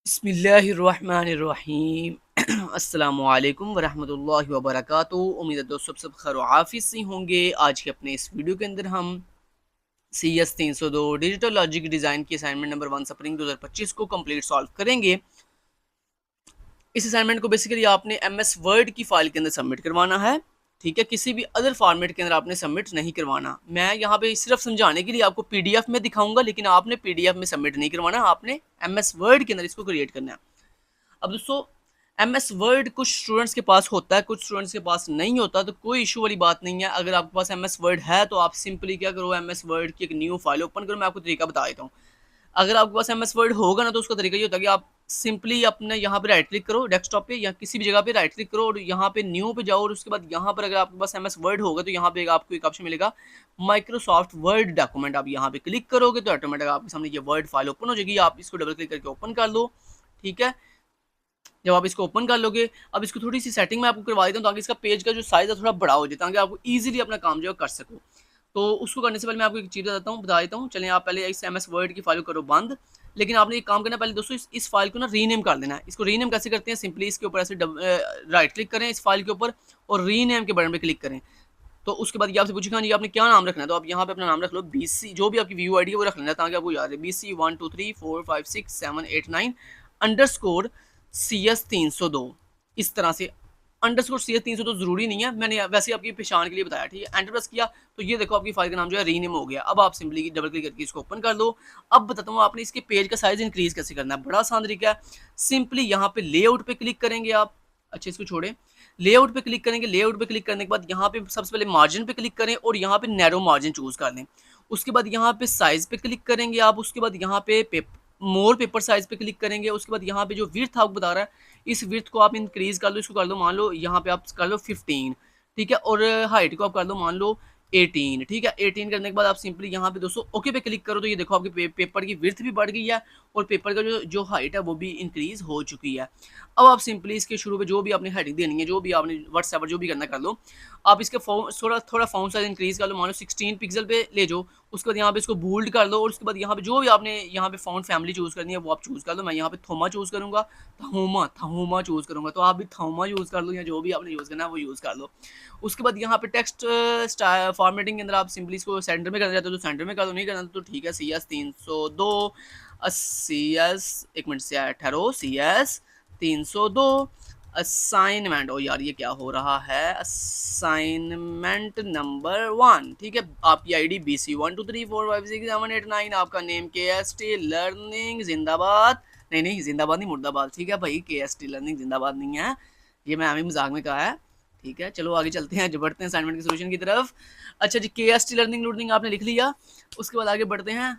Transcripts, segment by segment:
बिस्मिल्लाहिर्रहमानिर्रहीम अस्सलामुअलैकुम वरहमतुल्लाहि वबरकातुहू। उम्मीद है दोस्तों सब खैर आफिस से होंगे। आज के अपने इस वीडियो के अंदर हम CS 302 डिजिटल लॉजिक डिज़ाइन की असाइनमेंट नंबर 1 स्प्रिंग 2025 को कंप्लीट सॉल्व करेंगे। इस असाइनमेंट को बेसिकली आपने MS वर्ड की फाइल के अंदर सबमिट करवाना है, ठीक है। किसी भी अदर फॉर्मेट के अंदर आपने सबमिट नहीं करवाना। मैं यहाँ पे सिर्फ समझाने के लिए आपको PDF में दिखाऊंगा, लेकिन आपने PDF में सबमिट नहीं करवाना, आपने MS वर्ड के अंदर इसको क्रिएट करना है। अब दोस्तों MS वर्ड कुछ स्टूडेंट्स के पास होता है, कुछ स्टूडेंट्स के पास नहीं होता, तो कोई इशू वाली बात नहीं है। अगर आपके पास MS वर्ड है तो आप सिंपली क्या करो, MS वर्ड की एक न्यू फाइल ओपन करो। मैं आपको तरीका बता देता हूँ। अगर आपके पास MS वर्ड होगा ना, तो उसका तरीका ये होता है कि आप सिंपली अपने यहाँ पे राइट क्लिक करो, डेस्कटॉप पे या किसी भी जगह पे राइट क्लिक करो और यहाँ पे न्यू पे जाओ। और उसके बाद यहाँ पर अगर आपके पास MS वर्ड होगा तो यहाँ पे आपको एक ऑप्शन मिलेगा माइक्रोसॉफ्ट वर्ड डॉक्यूमेंट। आप यहाँ पे क्लिक करोगे तो ऑटोमेटिक आपके सामने ये वर्ड फाइल ओपन हो जाएगी। आप इसको डबल क्लिक करके ओपन कर लो, ठीक है। जब आप इसको ओपन कर लोगे, अब इसको थोड़ी सी सेटिंग में आपको करवा देता हूँ ताकि इसका पेज का जो साइज है थोड़ा बड़ा हो जाए, ताकि आपको ईजिली अपना काम जो है कर सको। तो उसको करने से पहले मैं आपको एक चीज़ बता देता हूँ। चलिए, आप पहले इस MS वर्ड की फाइल को करो बंद। लेकिन आपने एक काम करना है, पहले दोस्तों इस फाइल को ना रीनेम कर देना है। इसको रीनेम कैसे करते हैं, सिंपली इसके ऊपर ऐसे राइट क्लिक करें इस फाइल के ऊपर और रीनेम के बटन पे क्लिक करें। तो उसके बाद ये आपसे पूछेगा जी आपने क्या नाम रखना है, तो आप यहाँ पे अपना नाम रख लो BC, जो भी आपकी व्यू ID है वो रख लेना ताकि आपको याद है। BC 1 2 3 4 5 6 7 8 9 अंडरस्कोर CS 302, इस तरह से। अंडरस्कोर CS 302 जरूरी नहीं है, मैंने वैसे आपकी पहचान के लिए बताया, ठीक है। एंटर प्रेस किया तो ये देखो आपकी फाइल का नाम जो है रीनेम हो गया। अब आप सिंपली डबल क्लिक करके इसको ओपन कर लो। अब बताता हूँ आपने इसके पेज का साइज इंक्रीज कैसे करना है। बड़ा आसान तरीका है, सिंपली यहाँ पे लेआउट पे क्लिक करेंगे आप। अच्छा, इसको छोड़े, लेआउट पे क्लिक करेंगे। लेआउट पे क्लिक करने के बाद यहाँ पे सबसे पहले मार्जिन पे क्लिक करें और यहाँ पे नैरो मार्जिन चूज कर लें। उसके बाद यहाँ पे साइज पे क्लिक करेंगे आप। उसके बाद यहाँ पे मोर पेपर साइज पे क्लिक करेंगे। उसके बाद यहाँ पे जो विड्थ आपको बता रहा है, इस विड्थ को आप इंक्रीज कर लो, इसको कर लो मान लो यहाँ पे आप कर लो 15, ठीक है। और हाइट को आप कर लो मान लो 18, ठीक है। 18 करने के बाद आप सिंपली यहाँ पे दोस्तों ओके पे क्लिक करो तो ये देखो आपके पेपर की विड्थ भी बढ़ गई है और पेपर का जो हाइट है वो भी इंक्रीज हो चुकी है। अब आप सिंपली इसके शुरू में जो भी आपने हेडिंग देनी है, जो भी आपने व्हाट्सएप जो भी करना कर लो। आप इसके थोड़ा फाउंट साइज इंक्रीज कर लो, मान लो 16 पिक्सल पे ले जाओ। उसके बाद यहाँ पे इसको बोल्ड कर लो और उसके बाद यहाँ पे जो भी आपने यहाँ पे फाउंट फैमिली चूज करनी है वो आप चूज कर लो। मैं यहाँ पे थोमा चूज करूंगा, थोमा चूज करूंगा, तो आप भी थोमा यूज कर लो या जो भी आपने यूज करना है वो यूज कर लो। उसके बाद यहाँ पे टेक्स्ट फॉर्मेटिंग के अंदर आप सिंपली इसको सेंटर में करना चाहते हो तो सेंटर में कर दो, नहीं करना तो ठीक है। CS 302 CS, एक मिनट से ठहरो, CS 302 असाइनमेंट। ओ यार ये क्या हो रहा है, असाइनमेंट नंबर 1, ठीक है। आपकी ID BC 1 2 3 4 5 6 7 8 9, आपका नेम KST लर्निंग जिंदाबाद। नहीं जिंदाबाद नहीं, मुर्दाबाद, ठीक है भाई। KST लर्निंग जिंदाबाद नहीं है, ये मैं हमें मजाक में कहा है, ठीक है। चलो आगे चलते हैं, जो बढ़ते हैं असाइनमेंट के सोल्यूशन की तरफ। अच्छा जी, KST लर्निंग आपने लिख लिया। उसके बाद आगे बढ़ते हैं।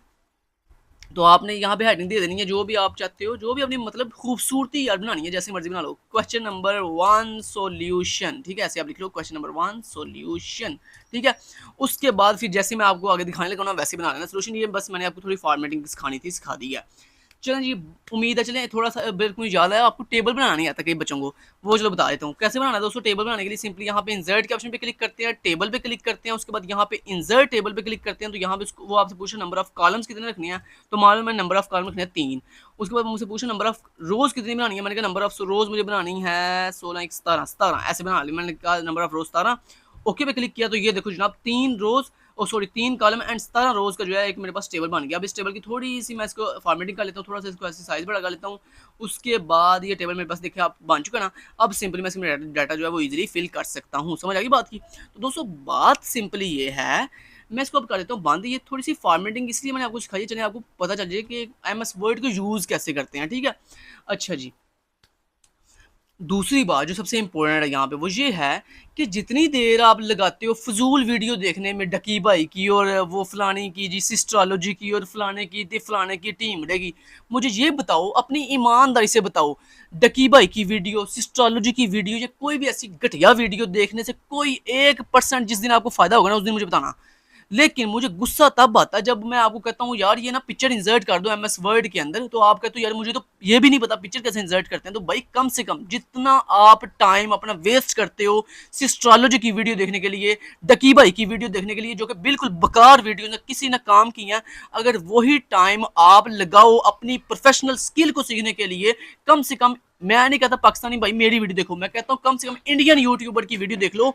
तो आपने यहाँ पे हेडिंग दे देनी है जो भी आप चाहते हो, जो भी अपनी मतलब खूबसूरती यार बनानी है, जैसे मर्जी बना लो। क्वेश्चन नंबर 1 सॉल्यूशन, ठीक है, ऐसे आप लिख लो क्वेश्चन नंबर 1 सॉल्यूशन, ठीक है। उसके बाद फिर जैसे मैं आपको आगे दिखाने लगा ना वैसे बना लेना सोल्यूशन। ये बस मैंने आपको थोड़ी फॉर्मेटिंग सिखानी थी, सिखा दी है। चलें जी, उम्मीद है चलें थोड़ा सा बिल्कुल याद है आपको। टेबल बनाना नहीं आता कई बच्चों को, वो चलो बता देता हूँ कैसे बनाना है दोस्तों। टेबल बनाने के लिए सिंपली यहाँ पे इंसर्ट के ऑप्शन पे क्लिक करते हैं, टेबल पे क्लिक करते हैं। उसके बाद यहाँ पे इंसर्ट टेबल पे क्लिक करते हैं तो यहाँ पे वो आपसे पूछे नंबर ऑफ कॉलम्स कितने रखनी है, तो मान लो मैं नंबर ऑफ कॉलम रखने हैं 3। उसके बाद मुझसे पूछे नंबर ऑफ रोज कितनी बनानी है, मैंने कहा नंबर ऑफ रोज मुझे बनानी है 16 17 ऐसे बना ली। मैंने कहा नंबर ऑफ रोज 17, ओके पे क्लिक किया तो ये देखो जनाब 3 रोज और सॉरी 3 कॉलम एंड 17 रोज का जो है एक मेरे पास टेबल बन गया। अब इस टेबल की थोड़ी सी मैं इसको फॉर्मेटिंग कर लेता हूँ, थोड़ा सा इसको ऐसे साइज बढ़ा कर लेता हूँ। उसके बाद ये टेबल मेरे पास देखिए आप बन चुका ना। अब सिंपली मैं इसमें डाटा जो है वो इजीली फिल कर सकता हूँ। समझ आ गई बात की। तो दोस्तों बात सिंपली ये है, मैं इसको अब कर देता हूँ बंद। ये थोड़ी सी फॉर्मेटिंग इसलिए मैंने आपको सिखाई, चलिए आपको पता चल जाए कि MS वर्ड को यूज़ कैसे करते हैं, ठीक है। अच्छा जी, दूसरी बात जो सबसे इम्पोर्टेंट है यहाँ पे वो ये है कि जितनी देर आप लगाते हो फजूल वीडियो देखने में, डकी भाई की और वो फलाने की जी सिस्ट्रोलॉजी की और फलाने की फलाने की टीम की, मुझे ये बताओ अपनी ईमानदारी से बताओ, डकी भाई की वीडियो, सिस्ट्रोलॉजी की वीडियो या कोई भी ऐसी घटिया वीडियो देखने से कोई 1% जिस दिन आपको फ़ायदा होगा ना उस दिन मुझे बताना। लेकिन मुझे गुस्सा तब आता है जब मैं आपको कहता हूँ यार ये ना पिक्चर इंसर्ट कर दो एमएस वर्ड के अंदर, तो आप कहते हो यार मुझे तो ये भी नहीं पता पिक्चर कैसे इंसर्ट करते हैं। तो भाई कम से कम जितना आप टाइम अपना वेस्ट करते हो सिस्ट्रोलॉजी की वीडियो देखने के लिए, डकी भाई की वीडियो देखने के लिए, जो कि बिल्कुल बेकार वीडियो ना किसी ने काम की है, अगर वही टाइम आप लगाओ अपनी प्रोफेशनल स्किल को सीखने के लिए, कम से कम, मैं नहीं कहता पाकिस्तानी भाई मेरी वीडियो देखो, मैं कहता हूँ कम से कम इंडियन यूट्यूबर की वीडियो देख लो,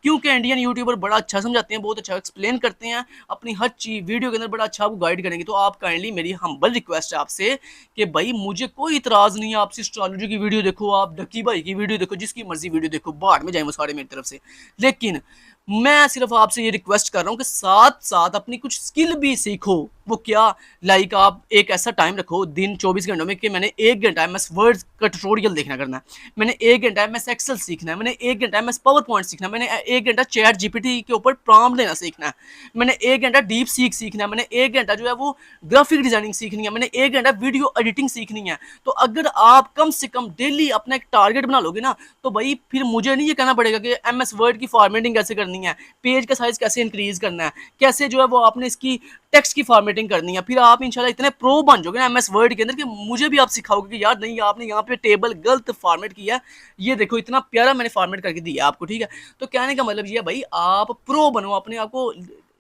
क्योंकि इंडियन यूट्यूबर बड़ा अच्छा समझाते हैं, बहुत अच्छा एक्सप्लेन करते हैं, अपनी हर चीज वीडियो के अंदर बड़ा अच्छा आपको गाइड करेंगे। तो आप काइंडली, मेरी हम्बल रिक्वेस्ट है आपसे कि भाई मुझे कोई इतराज नहीं है, आप एस्ट्रोलॉजी की वीडियो देखो, आप डकी भाई की वीडियो देखो, जिसकी मर्जी वीडियो देखो, बाहर में जाए वो सारे मेरी तरफ से, लेकिन मैं सिर्फ आपसे ये रिक्वेस्ट कर रहा हूँ कि साथ साथ अपनी कुछ स्किल भी सीखो। वो क्या, लाइक आप एक ऐसा टाइम रखो दिन 24 घंटों में कि मैंने 1 घंटा एमएस वर्ड का ट्यूटोरियल देखना करना है, मैंने 1 घंटा एमएस एक्सेल सीखना है, मैंने 1 घंटा एमएस पावर पॉइंट सीखना है, मैंने 1 घंटा चैट जीपीटी के ऊपर प्रॉम्प्ट देना सीखना है, मैंने 1 घंटा डीप सीख सीखना है, मैंने 1 घंटा जो है वो ग्राफिक डिजाइनिंग सीखनी है, मैंने 1 घंटा वीडियो एडिटिंग सीखनी है। तो अगर आप कम से कम डेली अपना एक टारगेट बना लोगे ना, तो भाई फिर मुझे नहीं ये कहना पड़ेगा कि एमएस वर्ड की फॉर्मेटिंग कैसे करनी है, पेज का साइज कैसे इंक्रीज करना है, कैसे जो है वो आपने इसकी टेक्स्ट की फॉर्मेटिंग करनी है। फिर आप इंशाल्लाह इतने प्रो बन जाओगे ना एमएस वर्ड के अंदर कि मुझे भी आप सिखाओगे कि यार नहीं आपने यहाँ पे टेबल गलत फॉर्मेट किया, ये देखो इतना प्यारा मैंने फॉर्मेट करके दिया आपको, ठीक है। तो कहने का मतलब ये है भाई आप प्रो बनो, अपने आप को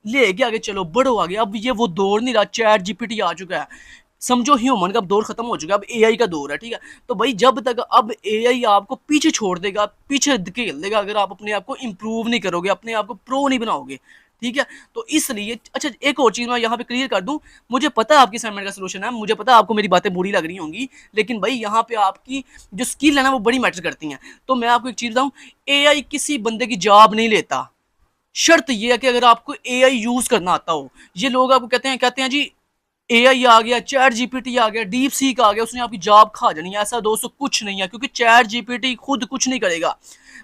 लेके आगे चलो, बढ़ो आगे। अब ये वो दौर नहीं रहा, चैट जीपीटी आ चुका है, समझो ह्यूमन का दौर खत्म हो चुका है, अब एआई का दौर है, ठीक है। तो भाई जब तक अब एआई आपको पीछे छोड़ देगा, पीछे धकेल देगा, अगर आप अपने आप को इंप्रूव नहीं करोगे, अपने आप को प्रो नहीं बनाओगे, ठीक है। तो इसलिए अच्छा एक और चीज मैं यहाँ पे क्लियर कर दूं, मुझे पता है आपकी असाइनमेंट का सोल्यूशन है, मुझे पता है आपको मेरी बातें बुरी लग रही होंगी, लेकिन भाई यहाँ पे आपकी जो स्किल है ना वो बड़ी मैटर करती हैं। तो मैं आपको एक चीज बताऊं, एआई किसी बंदे की जॉब नहीं लेता, शर्त ये है कि अगर आपको एआई यूज करना आता हो। ये लोग आपको कहते हैं जी एआई आ गया, चैट जीपीटी आ गया, डीप सीक आ गया, उसने आपकी जॉब खा जानी है। ऐसा दोस्तों कुछ नहीं है, क्योंकि चैट जीपीटी खुद कुछ नहीं करेगा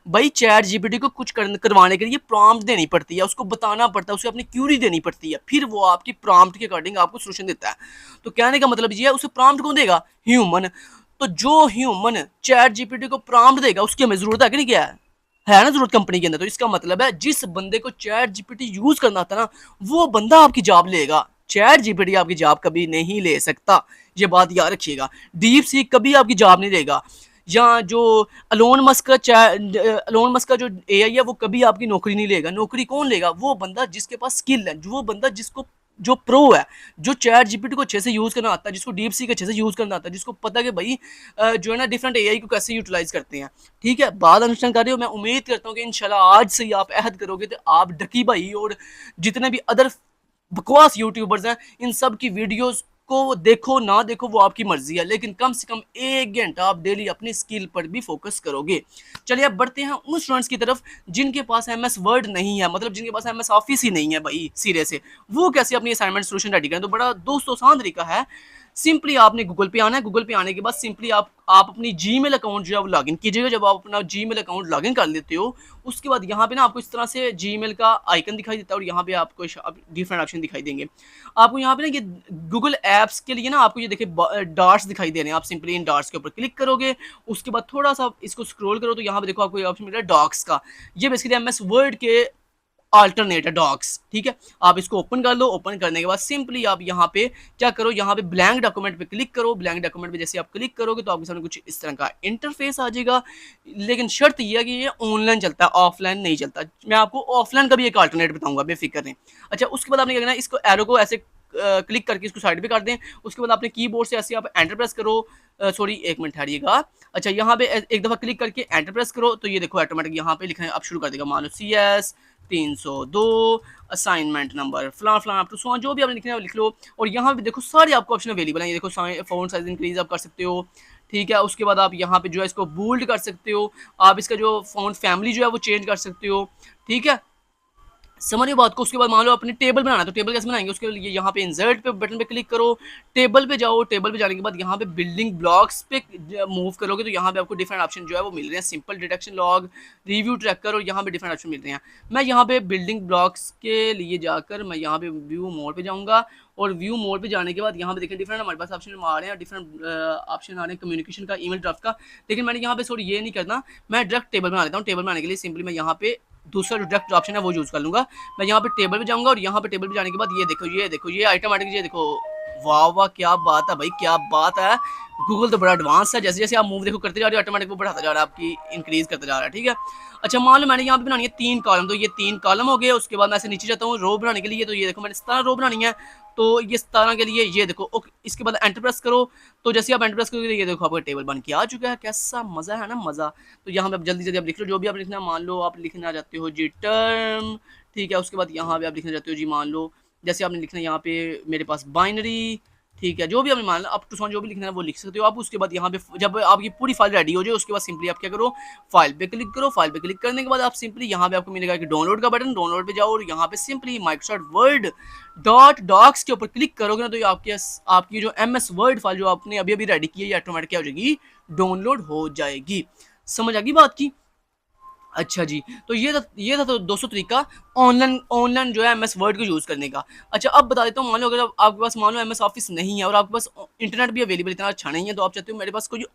भाई। चैट जीपीटी को कुछ करवाने के लिए प्रॉम्प्ट देनी पड़ती है, उसको बताना पड़ता है, उसे अपनी क्यूरी देनी पड़ती है, फिर वो आपकी प्रॉम्प्ट के अकॉर्डिंग आपको सोल्यूशन देता है। तो कहने का मतलब ये है, उसे प्रॉम्प्ट कौन देगा? ह्यूमन। तो जो ह्यूमन चैट जीपीटी को प्रॉम्प्ट देगा उसकी हमें जरूरत है कि नहीं, क्या है ना जरूरत कंपनी के अंदर। तो इसका मतलब है जिस बंदे को चैट जीपीटी यूज करना आता ना, वो बंदा आपकी जॉब लेगा। चैट जीपीटी आपकी जॉब कभी नहीं ले सकता, ये बात याद रखिएगा। डीप सीक कभी आपकी जॉब नहीं देगा, या जो अलोन मस्क का जो एआई है वो कभी आपकी नौकरी नहीं लेगा। नौकरी कौन लेगा? वो बंदा जिसके पास स्किल है, वो बंदा जिसको जो प्रो है, जो चैट जीपीटी को अच्छे से यूज करना आता है, जिसको डीप सीक अच्छे से यूज करना आता है, जिसको पता है कि भाई जो है ना डिफरेंट एआई को कैसे यूटिलाइज करते हैं, ठीक है। बात अंडरस्टैंड कर रहे हो? मैं उम्मीद करता हूँ कि इंशाल्लाह आज से ही आप अहद करोगे तो आप डकी भाई और जितने भी अदर बकवास यूट्यूबर्स हैं इन सब की वीडियोस को देखो ना देखो वो आपकी मर्जी है, लेकिन कम से कम 1 घंटा आप डेली अपनी स्किल पर भी फोकस करोगे। चलिए अब बढ़ते हैं उन स्टूडेंट्स की तरफ जिनके पास एमएस वर्ड नहीं है, मतलब जिनके पास एमएस ऑफिस ही नहीं है भाई सिरे से। वो कैसे अपनी असाइनमेंट सोल्यूशन रेडी करें? तो बड़ा दोस्तों आसान तरीका है। सिंपली आपने गूगल पे आना है, गूगल पे आने के बाद सिंपली आप अपनी जीमेल अकाउंट जो है वो लॉगिन कीजिएगा। जब आप अपना जीमेल अकाउंट लॉगिन कर लेते हो उसके बाद यहाँ पे ना आपको इस तरह से जीमेल का आइकन दिखाई देता है और यहाँ पे आपको डिफरेंट ऑप्शन दिखाई देंगे। आपको यहाँ पे ना ये गूगल एप्स के लिए ना आपको ये देखिए डॉट्स दिखाई दे रहे हैं, आप सिंपली इन डॉट्स के ऊपर क्लिक करोगे। उसके बाद थोड़ा सा इसको स्क्रॉल करो तो यहाँ पे देखो आपको ये ऑप्शन मिल रहा है डॉक्स का। ये बेसिकली एमएस वर्ड के अल्टरनेट है डॉक्स, ठीक है। आप इसको ओपन कर लो। ओपन करने के बाद सिंपली आप यहाँ पे क्या करो, यहाँ पे ब्लैंक डॉक्यूमेंट पे क्लिक करो। ब्लैंक डॉक्यूमेंट पे जैसे आप क्लिक करोगे तो आपके सामने कुछ इस तरह का इंटरफेस आ जाएगा, लेकिन शर्त यह है कि ये ऑनलाइन चलता है, ऑफलाइन नहीं चलता। मैं आपको ऑफलाइन का भी एक अल्टरनेट बताऊंगा, बेफिक्र नहीं। अच्छा, उसके बाद आपने क्या करना है, इसको एरो को ऐसे क्लिक करके इसको साइड पे कर दें। उसके बाद आपने कीबोर्ड से ऐसे आप एंटर प्रेस करो। सॉरी एक मिनट ठहरिएगा। अच्छा, यहाँ पे एक दफ़ा क्लिक करके एंटर प्रेस करो तो ये देखो ऑटोमेटिक यहाँ पे लिखना अब शुरू कर देगा। मान लो CS 302 असाइनमेंट नंबर फलां फलां अप टू सो जो भी आपने लिखना है लिख लो। और यहाँ पे देखो सारे आपको ऑप्शन अवेलेबल हैं। ये देखो फ़ॉन्ट साइज इंक्रीज आप कर सकते हो, ठीक है। उसके बाद आप यहाँ पे जो है इसको बोल्ड कर सकते हो। आप इसका जो फ़ॉन्ट फैमिली जो है वो चेंज कर सकते हो, ठीक है। समझिए बात को। उसके बाद मान लो अपनी टेबल बनाना है तो टेबल कैसे बनाएंगे? उसके लिए यहाँ पे इंसर्ट पे बटन पे क्लिक करो, टेबल पे जाओ। टेबल पे जाने के बाद यहाँ पे बिल्डिंग ब्लॉक्स पे मूव करोगे तो यहाँ पे आपको डिफरेंट ऑप्शन जो है वो मिल रहे हैं। Simple detection log, review tracker और यहाँ पे डिफरेंट ऑप्शन मिल रहे हैं। मैं यहाँ पे बिल्डिंग ब्लॉक्स के लिए जाकर मैं यहाँ पे व्यू मोड पे जाऊँगा और व्यू मोड पे जाने के बाद यहाँ पे देखें डिफरेंट हमारे पास ऑप्शन आ रहे हैं, डिफरेंट ऑप्शन आ रहे हैं कम्युनिकेशन का, ईमेल ड्राफ्ट का। लेकिन मैंने यहाँ पे सॉरी ये नहीं करना, मैं डायरेक्ट टेबल बना लेता हूँ। टेबल बनाने के लिए सिंपली मैं यहाँ पे दूसरा जो डायरेक्ट ऑप्शन है वो यूज़ कर लूँगा। मैं यहाँ पे टेबल पे जाऊँगा और यहाँ पे टेबल पे जाने के बाद ये देखो ये ऑटोमेटिक ये देखो, वाह वाह क्या बात है भाई, क्या बात है। गूगल तो बड़ा एडवांस है, जैसे जैसे आप मूव देखो करते जा रहे हो ऑटोमेटिक वो बढ़ाता जा रहा है, आपकी इंक्रीज करता जा रहा है, ठीक है। अच्छा मान लो मैंने यहाँ पे बनानी है 3 कॉलम, तो ये 3 कॉलम हो गए। उसके बाद मैं ऐसे नीचे जाता हूँ रो बनाने के लिए, तो ये देखो मैंने 17 रो बनानी है, तो ये 17 के लिए ये देखो ओके। इसके बाद एंटर प्रेस करो, तो जैसे आप एंटर प्रेस करोगे ये देखो आपका टेबल बन के आ चुका है। कैसा मजा है ना, मजा। तो यहाँ पे आप जल्दी जल्दी आप लिख लो जो भी आप लिखना है। मान लो आप लिखना चाहते हो जी टर्म, ठीक है। उसके बाद यहाँ पे आप लिखना चाहते हो जी, मान लो जैसे आपने लिखना है यहाँ पे मेरे पास बाइनरी, ठीक है। जो भी आपने मान लो अप टू सॉन जो भी लिखना है वो लिख सकते हो आप। उसके बाद यहाँ पे जब आपकी पूरी फाइल रेडी हो जाए उसके बाद सिंपली आप क्या करो, फाइल पे क्लिक करो। फाइल पे क्लिक करने के बाद आप सिंपली यहाँ पे आपको मिलेगा कि डाउनलोड का बटन, डाउनलोड पे जाओ और यहाँ पे simply Microsoft Word dot docx के ऊपर क्लिक करोगे ना, तो ये आपकी जो MS वर्ड फाइल जो आपने अभी अभी रेडी की है ये ऑटोमेटिक क्या हो जाएगी, डाउनलोड हो जाएगी। समझ आ गई बात की? अच्छा जी, तो ये था तो दोस्तों तरीका ऑनलाइन जो है MS वर्ड को यूज़ करने का। अच्छा अब बता देता हूँ, मान लो अगर आपके पास मान लो MS ऑफिस नहीं है और आपके पास इंटरनेट भी अवेलेबल इतना अच्छा नहीं है, तो आप चाहते हो मेरे पास कोई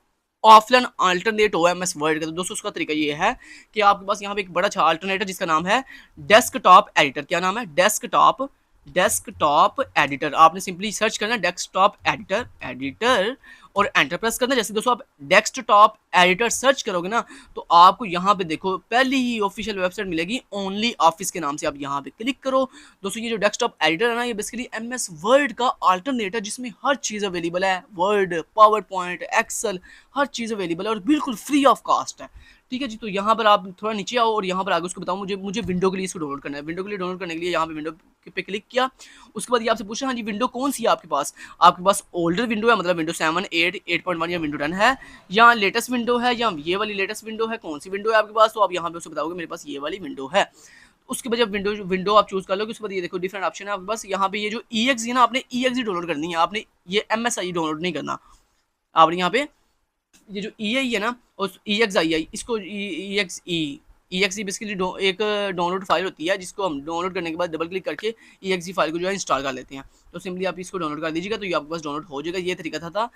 ऑफलाइन अल्टरनेट हो MS वर्ड का, तो दोस्तों उसका तरीका ये है कि आपके पास यहाँ पे एक बड़ा अच्छा अल्टरनेट है जिसका नाम है डेस्कटॉप एडिटर। क्या नाम है? Desktop editor. आपने सिंपली सर्च करना है डेस्कटॉप एडिटर और एंटर प्रेस करना। जैसे दोस्तों आप डेस्कटॉप एडिटर सर्च करोगे ना, तो आपको यहाँ पे देखो पहली ही ऑफिशियल वेबसाइट मिलेगी ओनली ऑफिस के नाम से। आप यहाँ पे क्लिक करो। दोस्तों ये जो डेस्कटॉप एडिटर है ना, ये बेसिकली MS वर्ड का अल्टरनेट है जिसमें हर चीज़ अवेलेबल है। वर्ड, पावर पॉइंट, एक्सेल, हर चीज़ अवेलेबल है और बिल्कुल फ्री ऑफ कॉस्ट है, ठीक है जी। तो यहाँ पर आप थोड़ा नीचे आओ और यहाँ पर आगे उसको बताऊँ, मुझे विंडो के लिए इसको डाउनलोड करना है। विंडो के लिए डाउनलोड करने के लिए यहाँ पे विंडो पे क्लिक किया। उसके बाद ये आपसे पूछा हाँ जी विंडो कौन सी है आपके पास। आपके पास ओल्डर विंडो है, मतलब विंडो 7, 8, 8.1 या विंडो 10 है, या लेटेस्ट विंडो है, या ये वाली लेटेस्ट विंडो है, कौन सी विंडो है आपके पास। तो आप यहाँ पे उसको बताओगे मेरे पास ये वाली विंडो है। उसके बाद जब विंडो आप चूज कर लोगे उसके बाद ये देखो डिफरेंट ऑप्शन है आपके पास। यहाँ पे ये जो EXE है ना, आपने EXE डाउनलोड करनी है, आपने ये MSI डाउनलोड नहीं करना। आपने यहाँ पे ये जो EI है ना और EXII, इसको EXE बेसिकली एक डाउनलोड फाइल होती है जिसको हम डाउनलोड करने के बाद डबल क्लिक करके EXE फाइल को जो है इंस्टॉल कर लेते हैं। तो सिंपली आप इसको डाउनलोड कर लीजिएगा तो ये आपके पास डाउनलोड हो जाएगा। ये तरीका था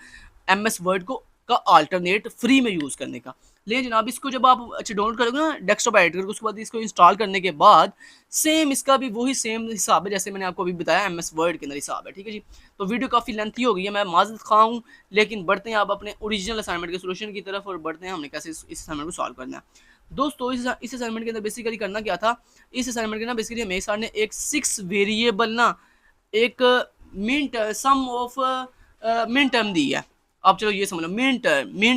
MS वर्ड को का अल्टरनेट फ्री में यूज़ करने का। लेकिन जनाब इसको जब आप अच्छा डाउनलोड करोगे ना डेस्कटॉप एडिटर को, उसके बाद इसको इंस्टॉल करने के बाद सेम इसका भी वही सेम हिसाब है जैसे मैंने आपको अभी बताया MS वर्ड के अंदर हिसाब है, ठीक है जी। तो वीडियो काफ़ी लेंथी हो गई है, मैं माज़रत खा हूँ, लेकिन बढ़ते हैं आप अपने ओरिजिनल असाइनमेंट के सोल्यूशन की तरफ और बढ़ते हैं हमने कैसे इस असाइनमेंट को सॉल्व करना है। दोस्तों इस असाइनमेंट के अंदर बेसिकली करना क्या था, इस असाइनमेंट के ना बेसिकली हमें सर ने एक 6 वेरिएबल ना एक सम ऑफ मिन टर्म दी है। आप चलो ये समझ लो मिन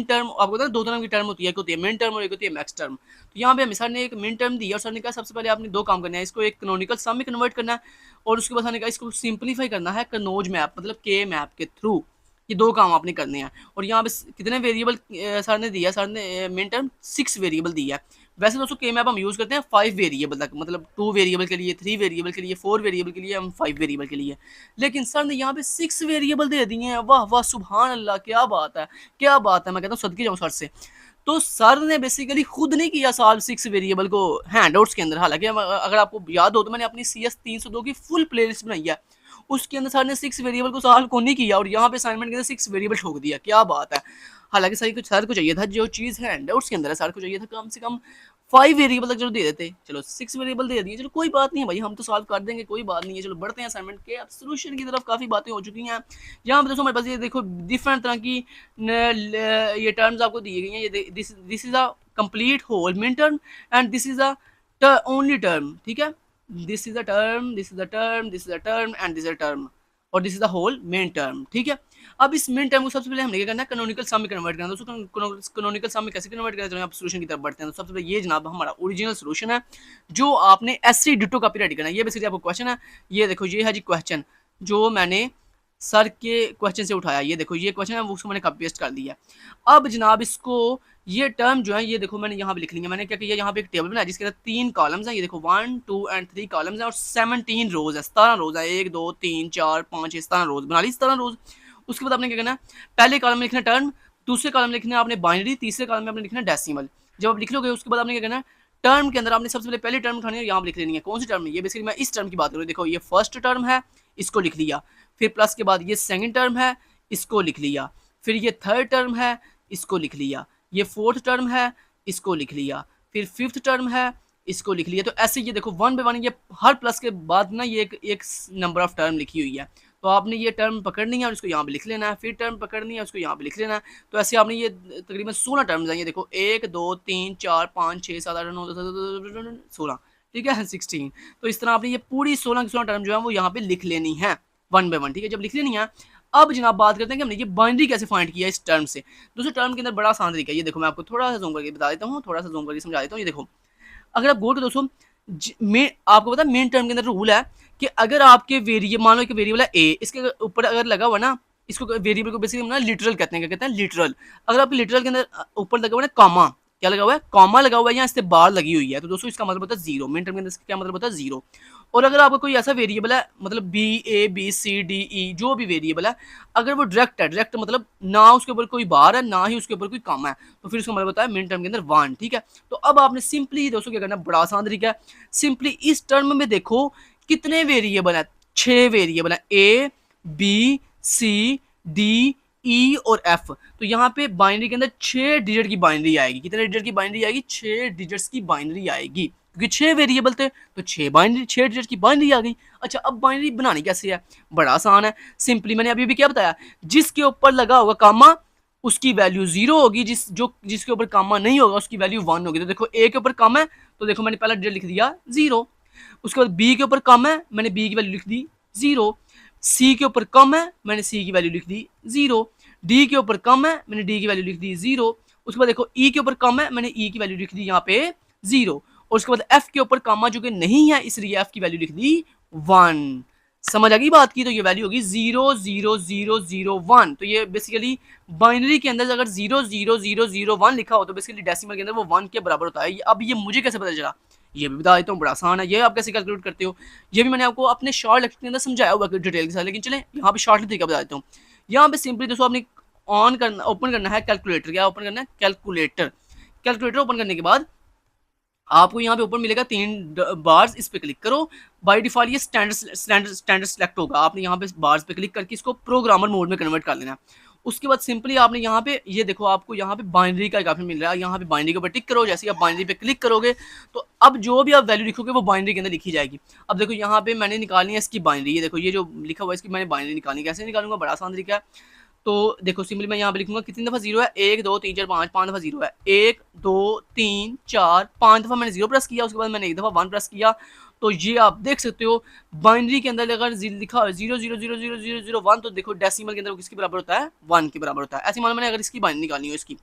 टर्म आपको पता है 2 तरह की टर्म होती है, एक होती है मिन टर्म और एक होती है मैक्स टर्म। तो यहाँ पे हमें सर ने एक मिन टर्म दी है और सर ने कहा सबसे पहले आपने 2 काम करना है, इसको एक कैनोनिकल सम में कन्वर्ट करना है और उसके बाद सर ने कहा इसको सिंपलीफाई करना है कनोज मैप मतलब के मैप के थ्रू। ये 2 काम आपने करने हैं। और यहाँ पे कितने वेरिएबल सर ने दिया, सर ने मिन टर्म 6 वेरिएबल दिया है। वैसे दोस्तों के मैप हम यूज़ करते हैं 5 वेरिएबल तक, मतलब 2 वेरिएबल के लिए, 3 वेरिएबल के लिए, 4 वेरिएबल के लिए, हम 5 वेरिएबल के लिए। लेकिन सर ने यहाँ पे 6 वेरिएबल दे दिए हैं। वाह वाह सुभान अल्लाह, क्या बात है, क्या बात है। मैं कहता हूँ सदके जाऊँ सर से। तो सर ने बेसिकली खुद नहीं किया सॉल्व 6 वेरिएबल को हैंडआउट्स के अंदर। हालांकि अगर आपको याद हो तो मैंने अपनी CS 302 की फुल प्लेलिस्ट बनाई है, उसके अंदर सर ने 6 वेरिएबल को सॉल्व को नहीं किया और यहाँ पे असाइनमेंट के अंदर 6 वेरिएबल ठोक दिया। क्या बात है। हालांकि सर को चाहिए था जो चीज़ है हैंडआउट्स के अंदर है, सर को चाहिए था कम से कम 5 वेरिएबल तक चलो दे देते, चलो 6 वेरिएबल दे दिए, चलो कोई बात नहीं है भाई, हम तो सॉल्व कर देंगे, कोई बात नहीं है। चलो बढ़ते हैं असाइनमेंट के अब सोल्यूशन की तरफ। काफ़ी बातें हो चुकी हैं यहाँ पे दोस्तों। हमारे पास ये देखो डिफरेंट तरह की ये टर्म्स आपको दी गई हैं। ये this is a complete whole min term and this is a only term, ठीक है। This is a term, this is a term, this is a term and this is a term और this is the whole main term, ठीक है। अब इस main term को सबसे पहले हमने क्या करना है, कैनोनिकल सम में कन्वर्ट करना है। दोस्तों कैनोनिकल सम में कैसे कन्वर्ट करना है, आप सॉल्यूशन की तरफ बढ़ते हैं। तो सबसे पहले ये जनाब हमारा ओरिजिनल सॉल्यूशन है जो आपने एससी डिटो कॉपी रेडी करना है। ये बेसिकली आपको क्वेश्चन है, ये देखो ये है जी क्वेश्चन जो मैंने सर के क्वेश्चन से उठाया। ये देखो ये क्वेश्चन है, उसको मैंने कॉपी पेस्ट कर दिया। अब जनाब इसको ये टर्म जो है ये देखो मैंने यहाँ पे लिख लिया। मैंने क्या किया, यहाँ पे एक टेबल बनाया जिसके अंदर 3 कॉलम्स हैं। ये देखो 1, 2 एंड 3 कॉलम्स हैं और 17 रोज है, 17 रोज है। 1, 2, 3, 4, 5, 17 रोज बना ली, 17 रोज। उसके बाद आपने क्या करना है, पहले कॉलम में लिखना टर्म, दूसरे कॉलम में लिखना है आपने बाइनरी, तीसरे कॉलम में आपने लिखना है डेसिमल। जब आप लिख लोगे उसके बाद आपने क्या करना है, टर्म के अंदर आपने सबसे पहले पहली टर्म उठानी है, यहाँ पर लिख लेनी है। कौन सी टर्म है ये, बेसिकली मैं इस टर्म की बात करूँ। देखो ये फर्स्ट टर्म है, इसको लिख लिया। फिर प्लस के बाद ये सेकंड टर्म है, इसको लिख लिया। फिर ये थर्ड टर्म है, इसको लिख लिया। ये फोर्थ टर्म है, इसको लिख लिया। फिर फिफ्थ टर्म है, इसको लिख लिया। तो ऐसे ये देखो 1 बाय 1 ये हर प्लस के बाद ना ये एक नंबर ऑफ टर्म लिखी हुई है। तो आपने ये टर्म पकड़नी है और इसको यहाँ पे लिख लेना है, फिर टर्म पकड़नी है उसको यहाँ पे लिख लेना है। तो ऐसे आपने ये तकरीबन 16 टर्म्स हैं। ये देखो 1 2 3 4 5 6 7 8 9 10 16, ठीक है 16। तो इस तरह आपने ये पूरी 16 की 16 टर्म जो है वो यहाँ पे लिख लेनी है 1 बाय 1, ठीक है। जब लिख लेनी है, अब जनाब बात करते हैं कि हमने ये बाइनरी कैसे फाइंड किया इस टर्म से। दूसरे टर्म के अंदर बड़ा आसान तरीका है। ये देखो मैं आपको थोड़ा सा जूम करके बता देता हूँ, थोड़ा सा जूम करके समझा देता हूँ। ये देखो अगर आप गौर करो दोस्तों, आपको पता है मेन टर्म के अंदर रूल है कि अगर आपके वेरिएबल, मान लो कि वेरिएबल है ए, इसके ऊपर अगर लगा हुआ ना, इसको वेरिएबल को बेसिकली ना लिटरल कहते हैं। क्या कहते हैं? लिटरल। अगर आपके लिटरल के अंदर ऊपर लगा हुआ है कॉमा, क्या लगा हुआ है? कॉमा लगा हुआ है, या इससे बार लगी हुई है, तो दोस्तों इसका मतलब होता है जीरो। मेन टर्म के अंदर क्या मतलब होता है? जीरो। और अगर आपका कोई ऐसा वेरिएबल है, मतलब B A B C D E जो भी वेरिएबल है, अगर वो डायरेक्ट है, डायरेक्ट मतलब ना उसके ऊपर कोई बार है ना ही उसके ऊपर कोई कॉमा है, तो फिर उसका मतलब होता है मेन टर्म के अंदर 1, ठीक है। तो अब आपने सिंपली दोस्तों क्या करना है, बड़ा आसान तरीका है। सिंपली इस टर्म में देखो कितने वेरिएबल है, 6 वेरिएबल है, ए बी सी डी ई और एफ। तो यहाँ पे बाइनरी के अंदर 6 डिजिट की बाइनरी आएगी। कितने डिजिट की बाइनरी आएगी? 6 डिजिट्स की बाइनरी आएगी, क्योंकि 6 वेरिएबल थे तो 6 बाइनरी, 6 डिजिट की बाइनरी आ गई। अच्छा, अब बाइनरी बनानी कैसे है? बड़ा आसान है। सिंपली मैंने अभी भी क्या बताया, जिसके ऊपर लगा होगा कामा उसकी वैल्यू 0 होगी, जिसके ऊपर कामा नहीं होगा उसकी वैल्यू 1 होगी। तो देखो ए के ऊपर कम है तो देखो मैंने पहला डिजिट लिख दिया 0। उसके बाद बी के ऊपर कम है, मैंने बी की वैल्यू लिख दी 0। सी के ऊपर कम है, मैंने सी की वैल्यू लिख दी 0। डी के ऊपर कम है, मैंने डी की वैल्यू लिख दी 0। उसके बाद देखो ई के ऊपर कम है, मैंने ई की वैल्यू लिख दी यहाँ पे 0। और उसके बाद एफ के ऊपर कामा जो कि नहीं है, इसलिए एफ की वैल्यू लिख दी 1। समझ आ गई बात की? तो ये वैल्यू होगी 0 0 0 0 1। तो ये बेसिकली बाइनरी के अंदर अगर 0 0 0 0 1 लिखा हो तो बेसिकली डेसिमल के अंदर वो 1 के बराबर होता है। अब ये मुझे कैसे पता चला, ये भी बता देता हूँ, बड़ा आसान है। ये आप कैसे कैलकुलेट करते हो, ये भी मैंने आपको अपने शॉर्ट लेक्चर के अंदर समझाया हुआ डिटेल के साथ, लेकिन चले यहाँ पे शॉर्टली तरीका बता देता हूँ। यहाँ पे सिंपली दोस्तों आपने ऑन करना, ओपन करना है कैलकुलेटर। क्या ओपन करना है? कैलकुलेटर। कैलकुलेटर ओपन करने के बाद आपको यहाँ पे ऊपर मिलेगा 3 बार्स, इस पे क्लिक करो। बाय डिफॉल्ट ये स्टैंडर्ड सेलेक्ट होगा। आपने यहाँ पे बार्स पे क्लिक करके इसको प्रोग्रामर मोड में कन्वर्ट कर लेना है। उसके बाद सिंपली आपने यहाँ पे ये देखो, आपको यहाँ पे बाइनरी का एक ऑप्शन मिल रहा है। यहाँ पे बाइनरी के ऊपर टिक करो। जैसे ही आप बाइनरी पे क्लिक करोगे तो अब जो भी आप वैल्यू लिखोगे वो बाइनरी के अंदर लिखी जाएगी। अब देखो यहाँ पे मैंने निकालनी है इसकी बाइनरी। ये देखो ये जो लिखा हुआ है इसकी मैंने बाइनरी निकालनी। कैसे निकालूंगा? बड़ा आसान तरीका है। तो देखो सिंपली मैं यहाँ पे लिखूंगा कितनी दफा 0 है, 1 2 3 4 5, 5 दफा 0 है, 1 2 3 4 5 दफा मैंने 0 प्रेस किया। उसके बाद मैंने एक दफा 1 प्रेस किया। तो ये आप देख सकते हो बाइनरी के अंदर अगर लिखा 0 0 0 0 0 0 1, तो देखो डेसिमल के अंदर किसके बराबर होता है? 1 के बराबर होता है। ऐसे मान लो मैंने अगर इसकी बाइनरी निकालनी हो, इसकी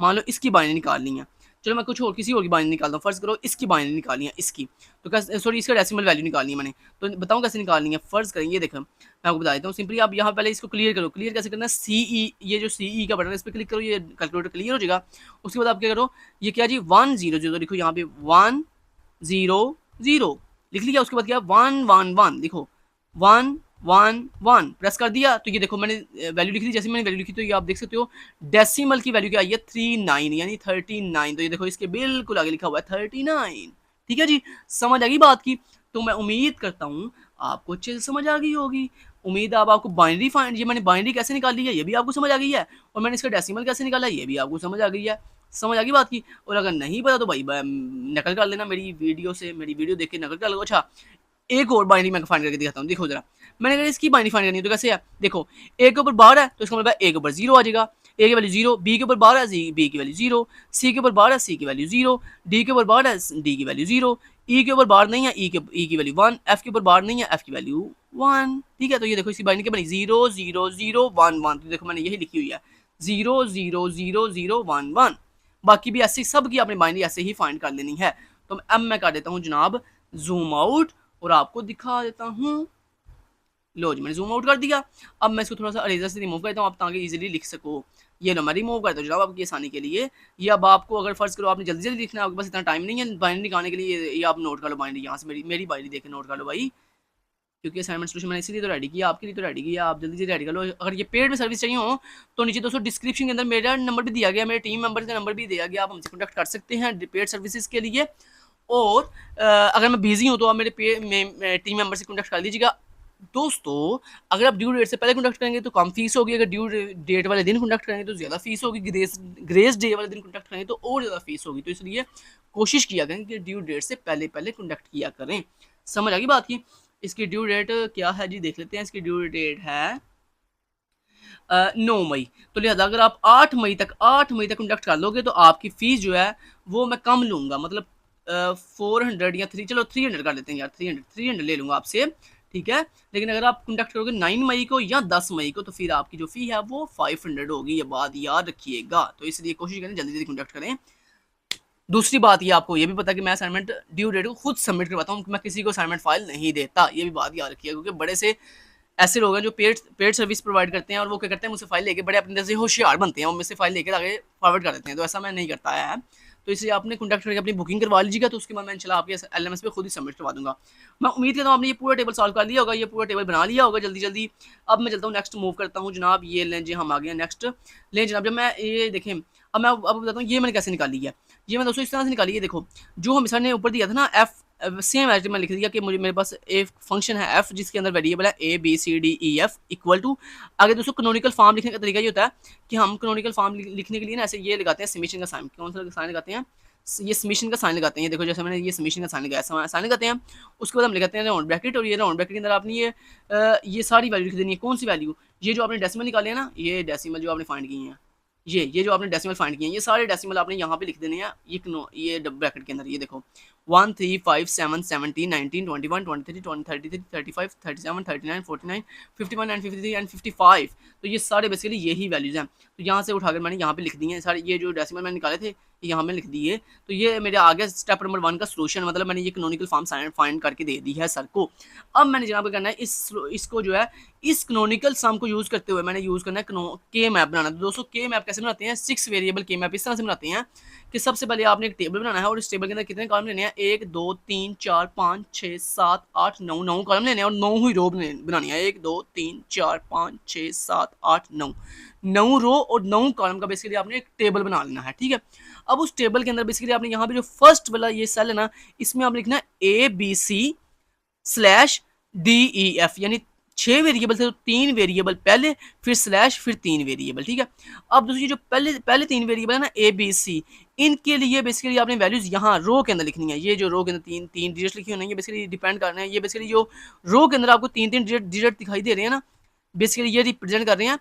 मान लो इसकी बाइनरी निकालनी है, चलो मैं कुछ और किसी और की बाइनरी निकालता हूँ। फर्ज करो इसकी बाइनरी निकालनी है, इसकी तो कैसे, सॉरी इसका डेसिमल वैल्यू निकालनी है मैंने, तो बताऊँ कैसे निकालनी है। फर्ज करेंगे, देखो मैं आपको बता देता हूँ। सिंपली आप यहाँ पहले इसको क्लियर करो। क्लियर कैसे करना है? CE, ये जो CE का बटन है इस पर क्लिक करो, ये कैलकुलेटर क्लियर हो जाएगा। उसके बाद आप क्या करो, ये क्या जी 1 0 0 लिखो, यहाँ पे 1 0 0 लिख लिया। उसके बाद क्या 1 1 1 लिखो, 1 1 1 प्रेस कर दिया। तो ये देखो मैंने वैल्यू लिख दी। जैसे मैंने वैल्यू लिखी तो ये आप देख सकते हो डेसिमल की वैल्यू क्या आई है? 39 यानी 39। तो ये देखो इसके बिल्कुल आगे लिखा हुआ है 39। ठीक है जी, समझ आ गई बात की? तो मैं उम्मीद करता हूँ आपको अच्छे से समझ आ गई होगी। उम्मीद है अब आपको बाइनरी फाइंड, ये मैंने बाइनरी कैसे निकाली है ये भी आपको समझ आ गई है, और मैंने इसका डेसिमल कैसे निकाला है ये भी आपको समझ आ गई है। समझ आ गई बात की? और अगर नहीं पता तो भाई नकल कर लेना मेरी वीडियो से, मेरी वीडियो देख के नकल कर लो। अच्छा, एक और बाइनरी मैं फाइंड करके दिखाता हूँ। देखो जरा, मैंने अगर इसकी बाइनरी फाइंड करनी है तो कैसे है? देखो ए के ऊपर बार है तो इसका मतलब ए के ऊपर 0 आ जाएगा, ए की वैल्यू 0। बी के ऊपर बार है, बी की वैल्यू 0। सी के ऊपर बार है, सी की वैल्यू 0। डी के ऊपर बार है, डी की वैल्यू 0। ई के ऊपर बार नहीं है, ई की वैल्यू 1। एफ के ऊपर बार नहीं है, एफ की वैल्यू 1। ठीक है, तो ये देखो इसकी बाइनरी क्या बनी? 0 0 0 1 1। तो देखो मैंने यही लिखी हुई है 0 0 0 0 1 1। बाकी भी ऐसे सब की अपनी बाइनरी ऐसे ही फाइंड कर लेनी है। तो अब मैं कर देता हूँ जनाब जूम आउट और आपको दिखा देता हूँ। लो जी, मैंने जूम आउट कर दिया। अब मैं इसको थोड़ा सा अरेजर से रिमूव करता हूँ आप ताकि इजीली लिख सको। ये लो मैं रिमूव करता हूँ जनाब आपकी आसानी के लिए। ये अब आपको अगर फर्ज करो आपने जल्दी जल्दी लिखना है, आपके पास इतना टाइम नहीं है बाइनरी निकालने के लिए, ये आप नोट कर लो बाइनरी। यहाँ से मेरी बाइनरी देख के नोट कर लो भाई, क्योंकि असाइनमेंट सोल्यूशन मैंने इसीलिए तो रेडी किया, आपके लिए तो रेडी किया। आप जल्दी जल्दी रेडी कर लो। अगर ये पेड में सर्विस चाहिए हो तो नीचे दोस्तों डिस्क्रिप्शन के अंदर मेरा नंबर भी दिया गया, मेरे टीम मेंबर का नंबर भी दिया गया, आप हमसे कॉन्टैक्ट कर सकते हैं पेड सर्विसेज के लिए। और अगर मैं बिजी हूँ तो आप मेरे टीम मेंबर से कॉन्टैक्ट कर लीजिएगा। दोस्तों अगर आप ड्यू डेट से पहले कंडक्ट करेंगे तो कम फीस होगी, अगर ड्यू डेट वाले दिन कंडक्ट करेंगे तो ज़्यादा फीस होगी, ग्रेस डे वाले दिन कंडक्ट करेंगे तो और ज़्यादा फीस होगी। तो इसलिए कोशिश किया करें कि ड्यू डेट से पहले पहले कंडक्ट किया करें। समझ आ गई बात की। इसकी ड्यू डेट क्या है जी, देख लेते हैं। इसकी ड्यू डेट है 9 मई। तो लिहाजा अगर आप 8 मई तक कंडक्ट कर लोगे तो आपकी फ़ीस जो है वो मैं कम लूँगा, मतलब 400 या 300 कर लेते हैं यार, 300 ले लूँगा आपसे, ठीक है। लेकिन अगर आप कंडक्ट करोगे 9 मई को या 10 मई को तो फिर आपकी जो फ़ी है वो 500 होगी, ये बात याद रखिएगा। तो इसलिए कोशिश करें जल्दी जल्दी कंडक्ट करें। दूसरी बात ये, आपको ये भी पता कि मैं असाइनमेंट ड्यू डेट को खुद सबमिट करवाता हूँ, मैं किसी को असाइनमेंट फाइल नहीं देता, ये भी बात याद रखिएगा। क्योंकि बड़े से ऐसे लोग हैं जो पेड सर्विस प्रोवाइड करते हैं और वो क्या करते हैं, मुझसे फाइल लेके बड़े अपने तरह से होशियार बनते हैं और मुझसे फाइल लेकर आगे फॉरवर्ड कर देते हैं। तो ऐसा मैं नहीं करता है। तो इसलिए आपने कॉन्टैक्ट करके अपनी बुकिंग करवा लीजिएगा, तो उसके बाद मैं इंशाल्लाह आपके LMS पे खुद ही सबमिट करवा दूंगा। मैं उम्मीद करता हूँ आपने ये पूरा टेबल सॉल्व कर लिया होगा, ये पूरा टेबल बना लिया होगा जल्दी जल्दी। अब मैं चलता हूँ नेक्स्ट मूव करता हूँ जनाब। ये लें जी, हम आ गए नेक्स्ट। लें जनाब, जब मैं ये देखें, अब मैं अब बताता हूँ ये मैंने कैसे निकाली है। ये मैं दोस्तों इस तरह से निकाली है। देखो जो हम सर ने ऊपर दिया था ना एफ, सेम एज मैं लिख दिया कि मुझे मेरे पास एक फंक्शन है एफ जिसके अंदर वेरिएबल है A B C D E F equal to. आगे दोस्तों कैनोनिकल फॉर्म लिखने का तरीका ये होता है कि हम कैनोनिकल फॉर्म लिखने के लिए ना ऐसे ये लगाते हैं समेशन का साइन। कौन सा साइन लगाते हैं? ये समेशन का साइन लगाते हैं। ये देखो जैसे मैंने ये समेशन का साइन लगाया, साइन लगाते हैं। उसके बाद हम लिखते हैं राउंड ब्रैकेट, और ये राउंड ब्रैकेट के अंदर आपने ये सारी वैल्यू लिख देनी है। कौन सी वैल्यू? ये जो आपने डेसिमल निकाले हैं ना, ये डेसिमल जो आपने फाइंड किए हैं, ये जो आपने डेसिमल फाइंड किए हैं, ये सारे डेसिमल आपने यहाँ पे लिख देने हैं ये ब्रैकेट के अंदर। ये देखो 1 3 5 7 17 19 21 23 33 35 37 39 49 51 एंड 53 एंड 55। तो ये सारे बेसिकली यही वैल्यूज हैं। तो यहाँ से उठाकर मैंने यहाँ पे लिख दिए हैं सारे। ये जो डेसिमल मैंने निकाले थे यहाँ में लिख दिए। तो ये मेरे आगे स्टेप नंबर 1 का सोल्यूशन, मतलब मैंने ये कैनोनिकल फॉर्म फाइंड करके दे दी है सर को। अब मैंने जनाब क्या करना है, इसको जो है इस कैनोनिकल सम को यूज करते हुए मैंने यूज करना है के मैप बनाना। तो दोस्तों के मैप कैसे बनाते हैं? 6 वेरिएबल के मैप इस तरह से बनाते हैं कि सबसे पहले आपने एक टेबल बनाना है और इस टेबल के अंदर कितने कॉलम लेने हैं? 1 2 3 4 5 6 7 8 9 9 कॉलम लेने हैं और 9 ही रो बनानी है। 1 2 3 4 5 6 7 8 9 9 रो और 9 कॉलम का बेसिकली आपने एक टेबल बना लेना है, ठीक है। अब उस टेबल के अंदर बेसिकली आपने यहाँ पे जो फर्स्ट वाला ये सेल है ना, इसमें आपने लिखना है ABC/DEF, यानी 6 वेरिएबल थे तो 3 वेरिएबल पहले, फिर स्लैश, फिर 3 वेरिएबल, ठीक है। अब दोस्तों ये जो पहले 3 वेरिएबल है ना ABC, इनके लिए बेसिकली आपने वैल्यूज यहाँ रो के अंदर लिखनी है। ये जो रो के अंदर तीन डिजिट लिखी होनी है, ये बेसिकली डिपेंड कर रहे हैं। ये बेसिकली जो रो के अंदर आपको 3 डिजिट दिखाई दे रहे हैं ना, बेसिकली ये रिप्रेजेंट कर रहे हैं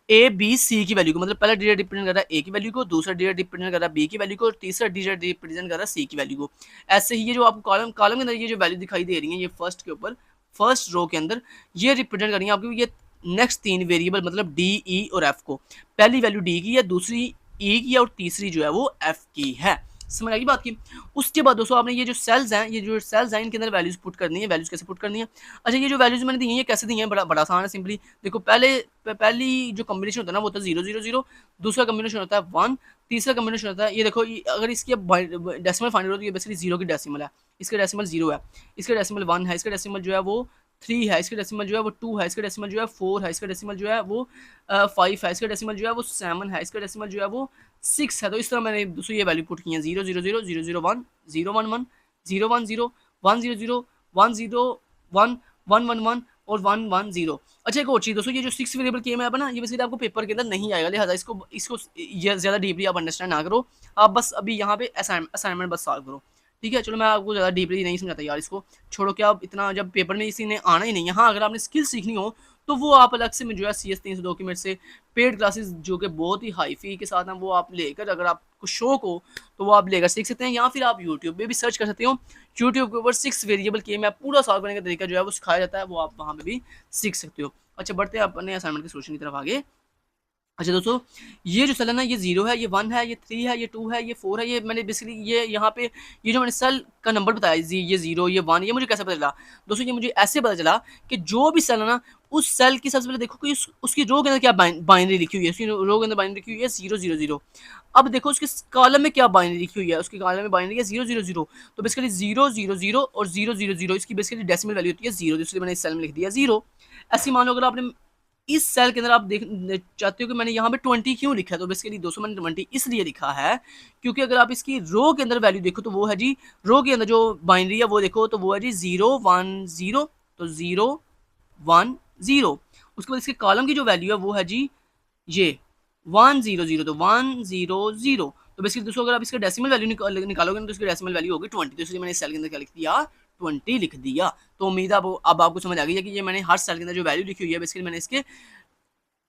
ए बी सी की वैल्यू को। मतलब पहला डिजिट रिप्रेजेंट कर रहा है ए की वैल्यू को, दूसरा डिजिट रिप्रेजेंट कर रहा है बी की वैल्यू को, और तीसरा डिजिट रिप्रेजेंट कर रहा है सी की वैल्यू को। ऐसे ही ये जो आपको कॉलम के अंदर ये जो वैल्यू दिखाई दे रही है, ये फर्स्ट के ऊपर फर्स्ट रो के अंदर ये रिप्रेजेंट कर रही है आपको ये नेक्स्ट 3 वेरिएबल, मतलब डी ई और एफ को। पहली वैल्यू डी की है, दूसरी ई की है, और तीसरी जो है वो एफ की है। समझ आएगी बात की। उसके बाद दोस्तों आपने ये जो सेल्स हैं, इनके अंदर वैल्यूज पुट करनी है। वैल्यूज कैसे पुट करनी है? अच्छा, ये जो वैल्यूज मैंने दी हैं ये कैसे दी हैं? बड़ा आसान है। सिंपली देखो, पहली जो कॉम्बिनेशन होता है ना वो होता है 0 0 0, दूसरा कॉम्बिनेशन होता है 1, तीसरा कॉम्बिनेशन होता है ये देखो, अगर इसकी डेसिमल फाइंड करो तो ये बेसिकली 0 की डेसिमल है, इसका डेसिमल 0 है, इसका डेसिमल 1 है, इसका डेसिमल जो है वो 3 है, इसका डेसिमल जो है वो 2 है, इसका डेसिमल जो है 4 है, इसका डेसिमल जो है वो 5 है, इसका डेसिमल जो है वो 7 है, इसका डेसिमल जो है वो 6 है। तो इस तरह मैंने दूसरी ये वैल्यू पुट की है 0 0 0 0 0 1 0 1 1 0 1 0 1 0 0 1 0 1 1 1 1 और 1 1 0। अच्छा, एक और चीज़ दोस्तों, ये जो 6 वेरिएबल के मैप है ना, ये बेसिकली आपको पेपर के अंदर नहीं आएगा, लिहाजा इसको ज़्यादा डीपली आप अंडरस्टैंड ना करो। आप बस अभी यहाँ पे असाइनमेंट बस सॉल्व करो, ठीक है। चलो मैं आपको ज़्यादा डीपली नहीं समझाता यार, इसको छोड़ो। क्या आप इतना, जब पेपर में इसी ने आना ही नहीं है। हाँ, अगर आपने स्किल सीखनी हो तो वो आप अलग से जो है CS 302 की मेरे से पेड क्लासेस जो कि बहुत ही हाई फी के साथ हैं, वो आप लेकर, अगर आपको शौक हो तो वो आप लेकर सीख सकते हैं। या फिर आप यूट्यूब पे भी सर्च कर सकते हो। यूट्यूब के ऊपर 6 वेरिएबल के मैप पूरा सॉल्व करने का तरीका जो है वो सिखाया जाता है, वो आप वहाँ पे भी सीख सकते हो। अच्छा, बढ़ते हैं अपने असाइनमेंट के सोल्यूशन की तरफ आगे। अच्छा दोस्तों, ये जो सेल है ना, ये 0 है, ये 1 है, ये 3 है, ये 2 है, ये 4 है। ये मैंने बेसिकली ये यहाँ पे ये जो मैंने सेल का नंबर बताया, ये 0, ये 1, ये मुझे कैसे पता चला दोस्तों? ये मुझे ऐसे पता चला कि जो भी सेल है ना, उस सेल की सबसे पहले देखो कि उसकी रो के अंदर क्या बाइनरी लिखी हुई है। उसकी रो के अंदर बाइनरी लिखी हुई है 0 0 0। अब देखो उसके कॉलम में क्या बाइनरी लिखी हुई है, उसके कॉलम में बाइनरी है 0 0 0। तो बेसिकली 0 0 0 और 0 0 0 इसकी बेसिकली डेसिमल वैल्यू होती है 0, इसलिए मैंने इस सेल में लिख दिया 0। ऐसे मान लो अगर आपने इस सेल के अंदर आप देख चाहते हो कि मैंने यहाँ पे 20 क्यों लिखा है, तो बेसिकली 200 मैंने 20 इसलिए लिखा है क्योंकि अगर आप इसकी रो के अंदर वैल्यू देखो तो वो है जी, रो के अंदर जो बाइनरी है वो देखो तो वो है जी 0 1 0। तो 0 1 0। उसके बाद इसके कॉलम की जो वैल्यू है वो है जी ये 1 0 0, तो 1 0 0। तो बेसिकली दोस्तों अगर आप इसका डेसिमल वैल्यू निकालोगे ना तो इसकी डेसिमल वैल्यू होगी 20। तो इसलिए मैंने इस सेल के अंदर क्या लिख दिया, 20 लिख दिया। तो उम्मीद है अब आपको समझ आ गई है कि ये मैंने हर सेल के अंदर जो वैल्यू लिखी हुई है बेसिकली मैंने इसके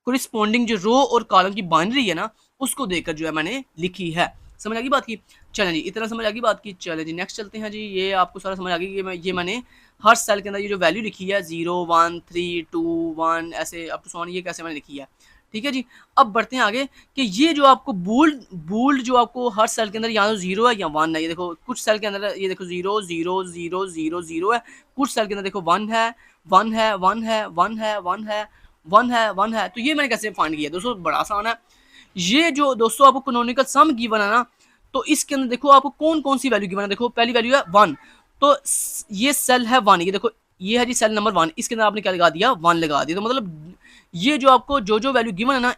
कोरिस्पॉन्डिंग जो रो और कॉलम की बाइनरी है ना उसको देखकर जो है मैंने लिखी है। समझ आ गई बात की? चलें जी, इतना समझ आ गई बात की। चलें जी नेक्स्ट चलते हैं जी। ये आपको सारा समझ आ गई कि ये मैंने हर सेल के अंदर ये जो वैल्यू लिखी है 0 1 3 2 1 ऐसे अप टू सो ऑन, ये कैसे मैंने लिखी है। ठीक है जी, अब बढ़ते हैं आगे कि ये जो आपको बोल्ड जो आपको हर सेल के अंदर या तो 0 है या 1 है। ये देखो कुछ सेल के अंदर ये देखो 0 0 0 0 0 है, कुछ सेल के अंदर देखो 1 है 1 है 1 है 1 है 1 है 1 है 1 है। तो ये मैंने कैसे फाइंड किया दोस्तों, बड़ा आसान है। ये जो दोस्तों आपको कैनोनिकल सम गिवन है ना, तो इसके अंदर देखो आपको कौन कौन सी वैल्यू गिवन है। देखो पहली वैल्यू है 1, तो ये सेल है 1, ये देखो ये है जी सेल नंबर 1, इसके अंदर आपने क्या लगा दिया, 1 लगा दिया। तो मतलब ये जो आपको जो वैल्यू गिवन है ना,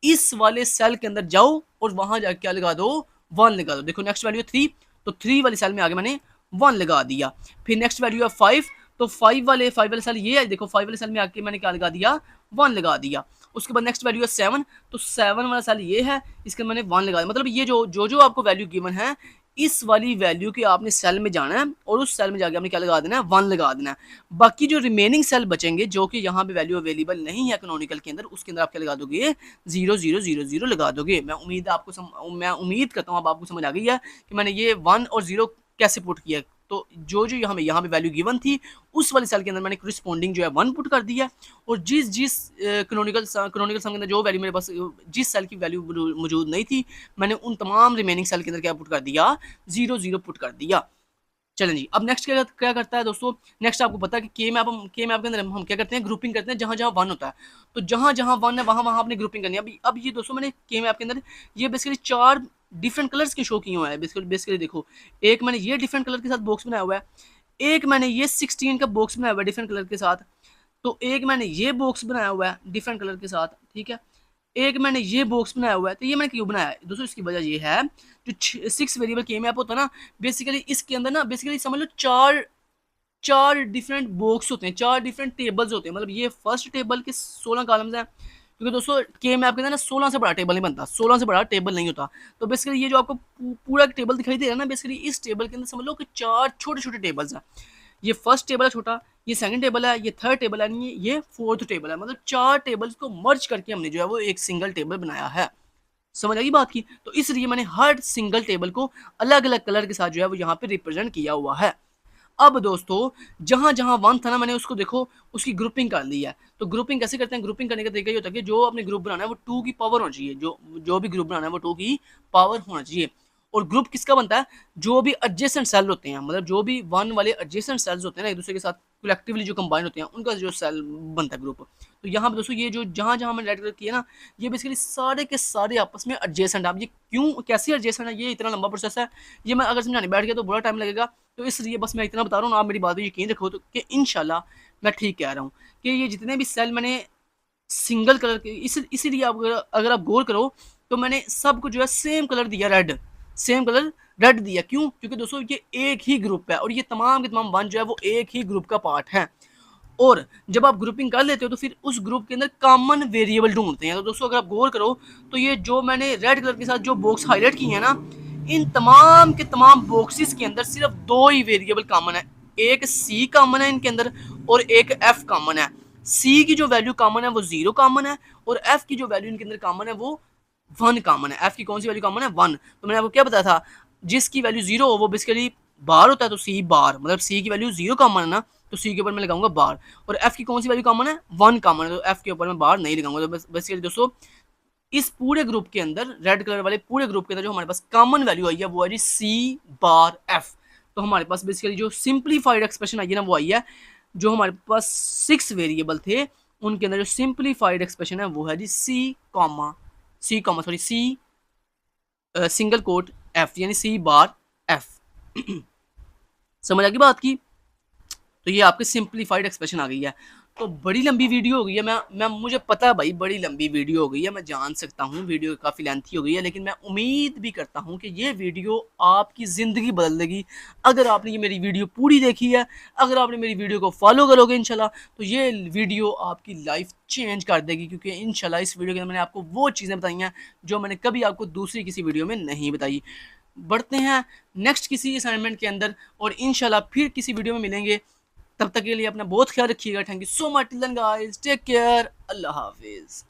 इस वाले सेल के अंदर जाओ और वहां जाके क्या लगा दो, 1 लगा दो। देखो नेक्स्ट वैल्यू है 3, तो 3 वाले सेल में आगे मैंने 1 लगा दिया। फिर नेक्स्ट वैल्यू है 5, तो 5 वाले सेल ये है, देखो 5 वाले सेल में आके मैंने क्या लगा दिया, 1 लगा दिया। उसके बाद नेक्स्ट वैल्यू है 7, तो 7 वाला सेल ये है, इसके मैंने 1 लगा दिया। मतलब ये जो आपको वैल्यू गिवन है, इस वाली वैल्यू के आपने सेल में जाना है और उस सेल में जाके आपने क्या लगा देना है, 1 लगा देना है। बाकी जो रिमेनिंग सेल बचेंगे जो कि यहाँ पे वैल्यू अवेलेबल नहीं है कैनोनिकल के अंदर, उसके अंदर आप क्या लगा दोगे, 0 0 0 0 लगा दोगे। मैं उम्मीद करता हूँ अब आपको समझ आ गई है कि मैंने ये 1 और 0 कैसे पुट किया। तो जो यहाँ पे वैल्यू गिवन थी उस वाले सेल के अंदर मैंने कॉरेस्पॉन्डिंग जो है 1 पुट कर दिया, और जिस कैनोनिकल सम के अंदर जो वैल्यू मेरे पास जिस सेल की वैल्यू मौजूद नहीं थी, मैंने उन तमाम रिमेनिंग सेल के अंदर क्या पुट कर दिया, 0 0 पुट कर दिया। चलें जी, अब नेक्स्ट क्या करता है दोस्तों, नेक्स्ट आपको पता है कि के मैप के अंदर हम क्या करते हैं, ग्रुपिंग करते हैं। जहाँ जहाँ 1 होता है तो जहाँ जहाँ 1 है वहाँ वहाँ आपने ग्रुपिंग करनी है। अब ये दोस्तों मैंने के मैप के अंदर ये बेसिकली 4 डिफरेंट कलर्स के शो किए हुए हैं। बेसिकली देखो, एक मैंने ये डिफरेंट कलर के साथ बॉक्स बनाया हुआ है, एक मैंने ये 16 का बॉक्स बनाया हुआ है डिफरेंट कलर के साथ, तो एक मैंने ये बॉक्स बनाया हुआ है डिफरेंट कलर के साथ, ठीक है, एक मैंने ये बॉक्स बनाया हुआ है। तो ये मैंने क्यों बनाया है दोस्तों, इसकी वजह ये है जो 6 वेरिएबल के मैप होता है ना, बेसिकली इसके अंदर ना बेसिकली समझ लो चार डिफरेंट बॉक्स होते हैं, 4 डिफरेंट टेबल्स होते हैं। मतलब ये फर्स्ट टेबल के 16 कॉलम्स हैं, क्योंकि दोस्तों के मैप के अंदर ना 16 से बड़ा टेबल नहीं बनता, 16 से बड़ा टेबल नहीं होता। तो बेसिकली ये जो आपको पूरा टेबल दिखाई दे रहा है ना, बेसिकली इस टेबल के अंदर समझ लो कि 4 छोटे छोटे टेबल्स हैं। ये फर्स्ट टेबल है छोटा, ये सेकंड टेबल है, ये थर्ड टेबल है, ये फोर्थ टेबल है। मतलब 4 टेबल्स को मर्ज करके हमने जो है वो एक सिंगल टेबल बनाया है। समझ आई बात की? तो इसलिए मैंने हर सिंगल टेबल को अलग अलग कलर के साथ जो है वो यहाँ पे रिप्रेजेंट किया हुआ है। अब दोस्तों जहां जहां 1 था ना, मैंने उसको देखो उसकी ग्रुपिंग कर ली है। तो ग्रुपिंग कैसे करते हैं, ग्रुपिंग करने का तरीका ये होता है कि जो अपने ग्रुप बनाना है वो 2 की पावर होना चाहिए, जो भी ग्रुप बनाना है वो 2 की पावर होना चाहिए। और ग्रुप किसका बनता है, जो भी एडजेसेंट सेल होते हैं, मतलब जो भी 1 वाले एडजेसेंट सेल्स होते हैं ना एक दूसरे के साथ कलेक्टिवली जो कंबाइन होते हैं, उनका जो सेल बनता है ग्रुप। तो यहाँ पे दोस्तों ये जो जहाँ जहाँ मैंने रेड कलर किया ना, ये बेसिकली सारे के सारे आपस में एडजेसेंट। अब ये क्यों कैसे एडजेसेंट है, ये इतना लंबा प्रोसेस है, ये मैं अगर समझाने बैठ गया तो बड़ा टाइम लगेगा। तो इसलिए बस मैं इतना बता रहा हूँ, आप मेरी बात पर यकीन रखो तो कि इंशाल्लाह मैं ठीक कह रहा हूँ कि ये जितने भी सेल मैंने सिंगल कलर के, इसीलिए आप अगर आप गौर करो तो मैंने सबको जो है सेम कलर दिया, सेम कलर रेड दिया। क्यों? क्योंकि दोस्तों ये एक ही ग्रुप है और ये तमाम के तमाम 1 जो है वो एक ही ग्रुप का पार्ट है। और जब आप ग्रुपिंग कर लेते हो तो फिर उस ग्रुप के अंदर कॉमन वेरिएबल ढूंढते हैं। तो दोस्तों अगर आप गौर करो तो ये जो मैंने रेड कलर के साथ जो बॉक्स हाईलाइट किए हैं ना, इन तमाम के तमाम बॉक्सेस के अंदर सिर्फ 2 ही वेरिएबल कॉमन है। एक सी कॉमन है इनके अंदर और एक एफ कॉमन है। सी की जो वैल्यू कॉमन है वो 0 कॉमन है, और एफ की जो वैल्यू इनके अंदर कॉमन है वो 1 कॉमन है। एफ की कौन सी वैल्यू कॉमन है, 1। तो मैंने आपको क्या बताया था, जिसकी वैल्यू 0 हो वो बेसिकली बार होता है। तो सी बार मतलब सी की वैल्यू 0 कॉमन है ना, तो सी के ऊपर मैं लगाऊंगा बार। और एफ की कौन सी वैल्यू कॉमन है, 1 कॉमन है, तो एफ के ऊपर मैं बार नहीं लगाऊंगा। तो बेसिकली दोस्तों इस पूरे ग्रुप के अंदर, रेड कलर वाले पूरे ग्रुप के अंदर जो हमारे पास कॉमन वैल्यू आई है वो है जी सी बार एफ। तो हमारे पास बेसिकली जो सिंप्लीफाइड एक्सप्रेशन आई है ना वो आई है, जो हमारे पास 6 वेरिएबल थे उनके अंदर जो सिंप्लीफाइड एक्सप्रेशन है वो है जी सी सिंगल कोट एफ, यानी सी बार एफ। समझ आ गई बात की? तो ये आपकी सिंप्लीफाइड एक्सप्रेशन आ गई है। तो बड़ी लंबी वीडियो हो गई है, मैं मुझे पता है भाई बड़ी लंबी वीडियो हो गई है, मैं जान सकता हूँ वीडियो काफ़ी लेंथी हो गई है, लेकिन मैं उम्मीद भी करता हूँ कि ये वीडियो आपकी ज़िंदगी बदल देगी अगर आपने ये मेरी वीडियो पूरी देखी है। अगर आपने मेरी वीडियो को फॉलो करोगे इंशाल्लाह, तो ये वीडियो आपकी लाइफ चेंज कर देगी, क्योंकि इंशाल्लाह इस वीडियो के अंदर मैंने आपको वो चीज़ें बताई हैं जो मैंने कभी आपको दूसरी किसी वीडियो में नहीं बताई। बढ़ते हैं नेक्स्ट किसी असाइनमेंट के अंदर, और इंशाल्लाह फिर किसी वीडियो में मिलेंगे। तब तक के लिए अपना बहुत ख्याल रखिएगा। Thank you so much, till then guys, take care, अल्लाह हाफिज़।